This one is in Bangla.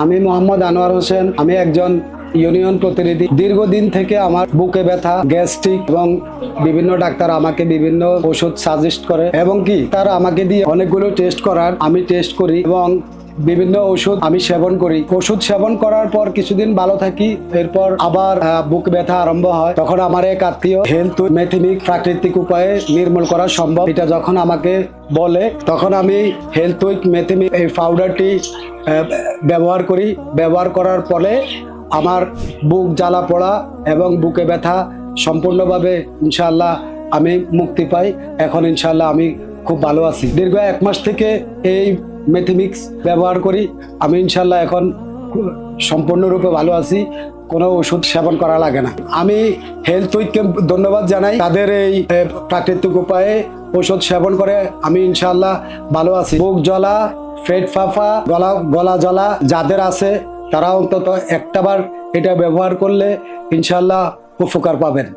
আমি মোহাম্মদ আনোয়ার হোসেন। আমি একজন ইউনিয়ন প্রতিনিধি। দীর্ঘদিন থেকে আমার বুকে ব্যথা, গ্যাস্ট্রিক এবং বিভিন্ন ডাক্তার আমাকে বিভিন্ন ওষুধ সাজেস্ট করে এবং কি তারা আমাকে দিয়ে অনেকগুলো টেস্ট করার আমি টেস্ট করি এবং বিভিন্ন ওষুধ আমি সেবন করি। ওষুধ সেবন করার পর কিছুদিন ভালো থাকি, এরপর আবার বুক ব্যথা আরম্ভ হয়। তখন আমার এক আত্মীয় হেলথ মেথিমিক প্রাকৃতিক উপায়ে নির্মূল করা সম্ভব এটা যখন আমাকে বলে, তখন আমি হেলথ উইক মেথিমিক এই পাউডারটি ব্যবহার করি। ব্যবহার করার ফলে আমার বুক জ্বালা পোড়া এবং বুকে ব্যথা সম্পূর্ণভাবে ইনশাআল্লাহ আমি মুক্তি পাই। এখন ইনশাআল্লাহ আমি খুব ভালো আছি। দীর্ঘ 1 মাস থেকে এই মেথিমিক্স ব্যবহার করি। আমি ইনশাআল্লাহ এখন সম্পূর্ণরূপে ভালো আছি, কোনো ওষুধ সেবন করা লাগে না। আমি হেলথ উইককে ধন্যবাদ জানাই, তাদের এই প্রাকৃতিক উপায়ে ওষুধ সেবন করে আমি ইনশাআল্লাহ ভালো আছি। বুক জ্বলা, পেট ফাঁপা, গলা জ্বলা যাদের আছে তারা অন্তত একটাবার এটা ব্যবহার করলে ইনশাআল্লাহ উপকার পাবেন।